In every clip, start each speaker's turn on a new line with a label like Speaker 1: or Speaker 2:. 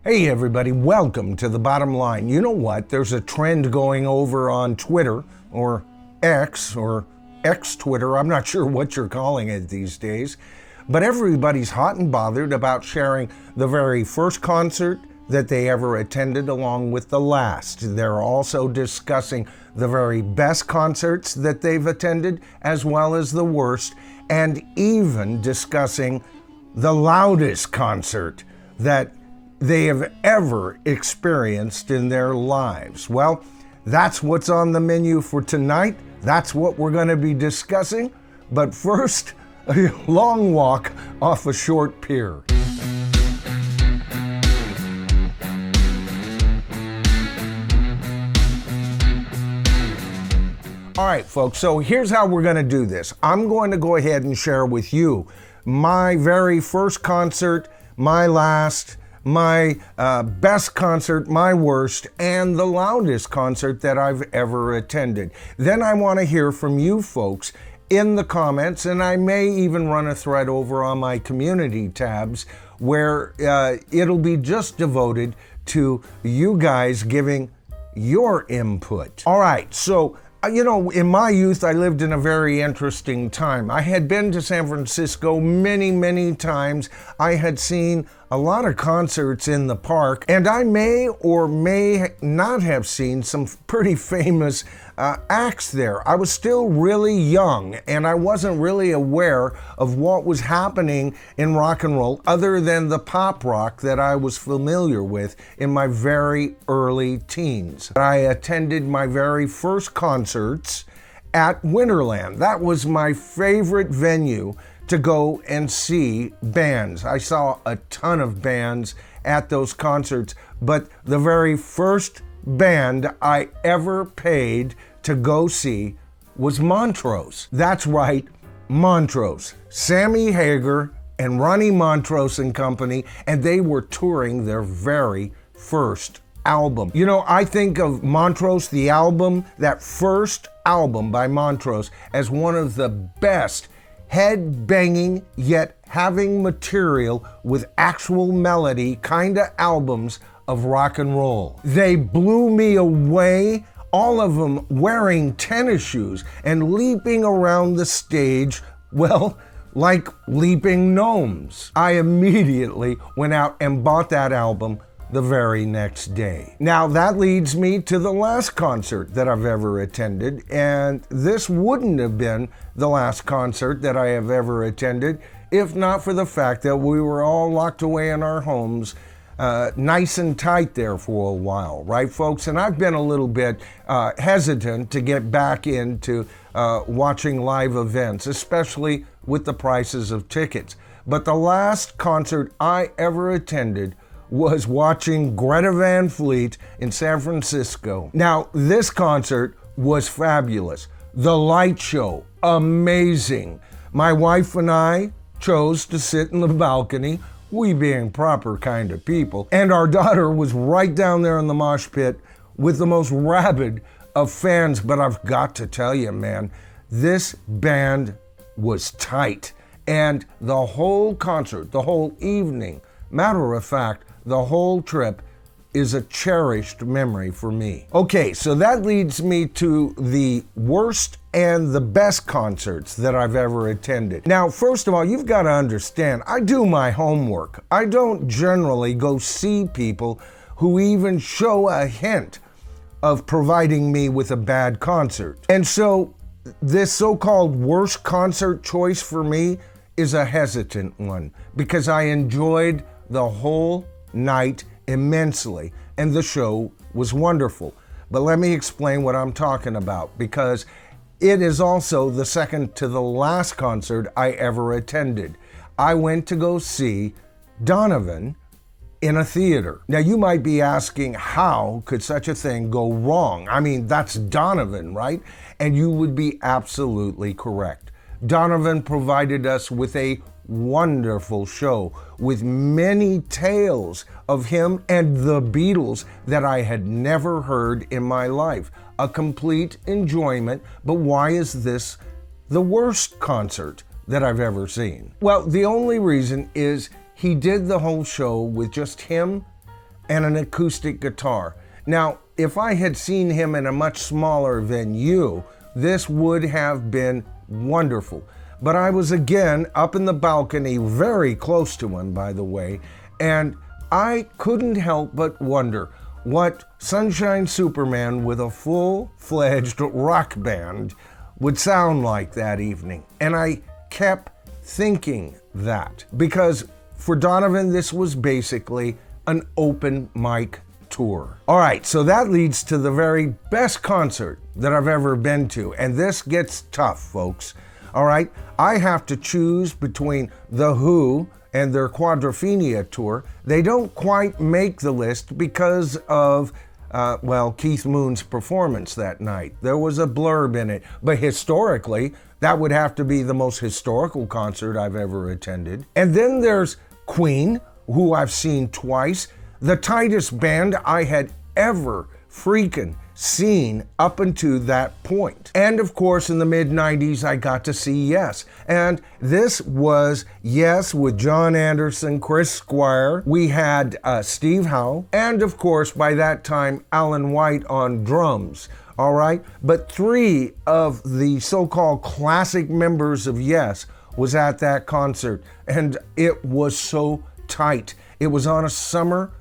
Speaker 1: Hey everybody, welcome to The Bottom Line. You know what? There's a trend going over on Twitter, or X-Twitter, I'm not sure what you're calling it these days, but everybody's hot and bothered about sharing the very first concert that they ever attended along with the last. They're also discussing the very best concerts that they've attended as well as the worst, and even discussing the loudest concert that they have ever experienced in their lives. Well, that's what's on the menu for tonight. That's what we're going to be discussing. But first, a long walk off a short pier. All right, folks, so here's how we're going to do this. I'm going to go ahead and share with you my very first concert, my last, my best concert, my worst, and the loudest concert that I've ever attended. Then I want to hear from you folks in the comments, and I may even run a thread over on my community tabs where it'll be just devoted to you guys giving your input. All right, so you know, in my youth, I lived in a very interesting time. I had been to San Francisco many times. I had seen a lot of concerts in the park, and I may or may not have seen some pretty famous acts there. I was still really young, and I wasn't really aware of what was happening in rock and roll other than the pop rock that I was familiar with in my very early teens. I attended my very first concerts at Winterland. That was my favorite venue to go and see bands. I saw a ton of bands at those concerts, but the very first band I ever paid to go see was Montrose. That's right, Montrose. Sammy Hagar and Ronnie Montrose and company, and they were touring their very first album. You know, I think of Montrose, the album, that first album by Montrose, as one of the best head-banging yet having material with actual melody kind of albums of rock and roll. They blew me away, all of them wearing tennis shoes and leaping around the stage, well, like leaping gnomes. I immediately went out and bought that album the very next day. Now that leads me to the last concert that I've ever attended, and this wouldn't have been the last concert that I have ever attended if not for the fact that we were all locked away in our homes nice and tight there for a while, right folks? And I've been a little bit hesitant to get back into watching live events, especially with the prices of tickets. But the last concert I ever attended was watching Greta Van Fleet in San Francisco. Now, this concert was fabulous. The light show, amazing. My wife and I chose to sit in the balcony, we being proper kind of people, and our daughter was right down there in the mosh pit with the most rabid of fans. But I've got to tell you, man, this band was tight. And the whole concert, the whole evening, matter of fact, the whole trip is a cherished memory for me. Okay, so that leads me to the worst and the best concerts that I've ever attended. Now, first of all, you've got to understand, I do my homework. I don't generally go see people who even show a hint of providing me with a bad concert. And so this so-called worst concert choice for me is a hesitant one, because I enjoyed the whole night immensely, and the show was wonderful. But let me explain what I'm talking about, because it is also the second to the last concert I ever attended. I went to go see Donovan in a theater. Now you might be asking, how could such a thing go wrong? I mean, that's Donovan, right? And you would be absolutely correct. Donovan provided us with a wonderful show with many tales of him and the Beatles that I had never heard in my life. A complete enjoyment, but why is this the worst concert that I've ever seen? Well, the only reason is he did the whole show with just him and an acoustic guitar. Now, if I had seen him in a much smaller venue, this would have been wonderful. But I was again up in the balcony, very close to him, by the way, and I couldn't help but wonder what Sunshine Superman with a full-fledged rock band would sound like that evening. And I kept thinking that, because for Donovan, this was basically an open mic tour. All right, so that leads to the very best concert that I've ever been to, and this gets tough, folks. All right, I have to choose between The Who and their Quadrophenia tour. They don't quite make the list because of, Keith Moon's performance that night. There was a blurb in it, but historically, that would have to be the most historical concert I've ever attended. And then there's Queen, who I've seen twice, the tightest band I had ever freaking seen up until that point. And of course, in the mid-90s, I got to see Yes. And this was Yes with John Anderson, Chris Squire. We had Steve Howe, and of course, by that time, Alan White on drums. All right, but 3 of the so-called classic members of Yes was at that concert, and it was so tight. It was on a summer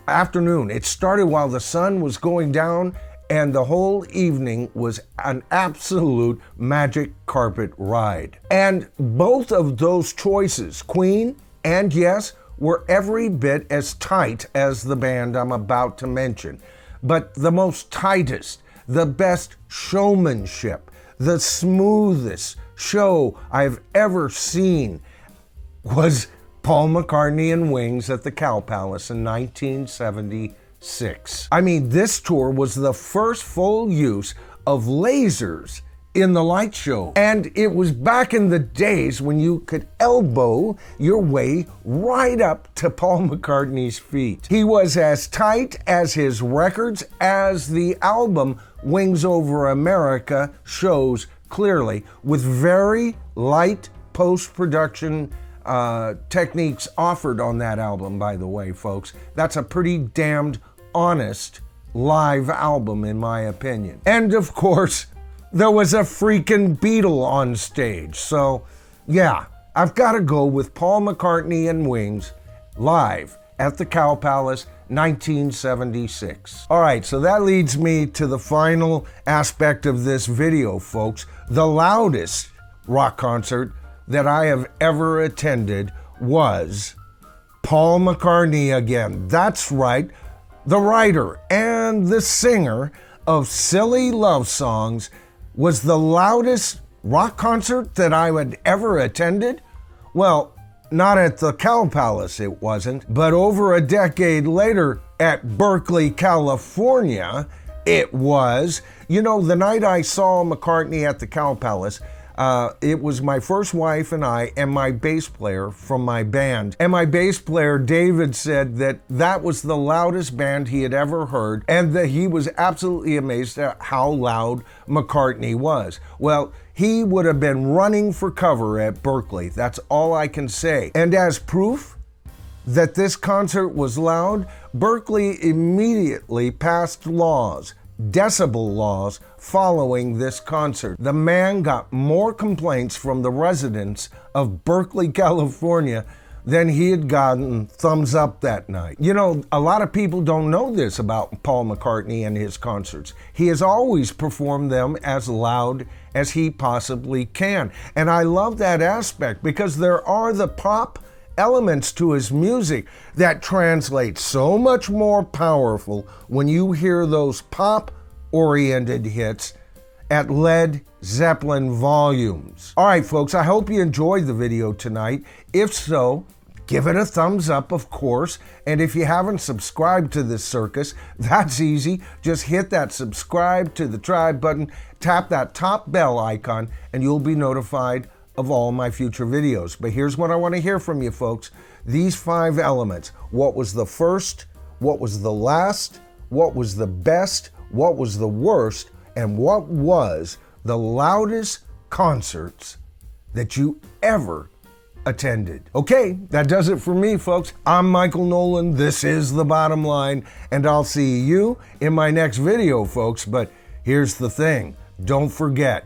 Speaker 1: afternoon. It started while the sun was going down, and the whole evening was an absolute magic carpet ride. And both of those choices, Queen and Yes, were every bit as tight as the band I'm about to mention. But the most tightest, the best showmanship, the smoothest show I've ever seen was Paul McCartney and Wings at the Cow Palace in 1976. I mean, this tour was the first full use of lasers in the light show. And it was back in the days when you could elbow your way right up to Paul McCartney's feet. He was as tight as his records, as the album Wings Over America shows clearly, with very light post-production techniques offered on that album, by the way, folks. That's a pretty damned honest live album, in my opinion. And of course, there was a freaking Beatle on stage. So yeah, I've got to go with Paul McCartney and Wings live at the Cow Palace, 1976. All right, so that leads me to the final aspect of this video, folks. The loudest rock concert that I have ever attended was Paul McCartney again. That's right, the writer and the singer of Silly Love Songs was the loudest rock concert that I had ever attended. Well, not at the Cow Palace, it wasn't, but over a decade later at Berkeley, California, it was. You know, the night I saw McCartney at the Cow Palace, it was my first wife and I and my bass player from my band. And my bass player, David, said that that was the loudest band he had ever heard, and that he was absolutely amazed at how loud McCartney was. Well, he would have been running for cover at Berkeley. That's all I can say. And as proof that this concert was loud, Berkeley immediately passed laws, decibel laws, following this concert. The man got more complaints from the residents of Berkeley, California than he had gotten thumbs up that night. You know, a lot of people don't know this about Paul McCartney and his concerts. He has always performed them as loud as he possibly can. And I love that aspect because there are the pop elements to his music that translate so much more powerful when you hear those pop-oriented hits at Led Zeppelin volumes. All right, folks, I hope you enjoyed the video tonight. If so, give it a thumbs up, of course. And if you haven't subscribed to this circus, that's easy. Just hit that subscribe to the tribe button, tap that top bell icon, and you'll be notified of all my future videos. But here's what I want to hear from you, folks. These 5 elements. What was the first? What was the last? What was the best? What was the worst? And what was the loudest concerts that you ever attended. Okay, that does it for me, folks. I'm Michael Noland. This is The Bottom Line, and I'll see you in my next video, folks. But here's the thing. Don't forget,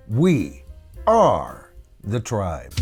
Speaker 1: we are the tribe.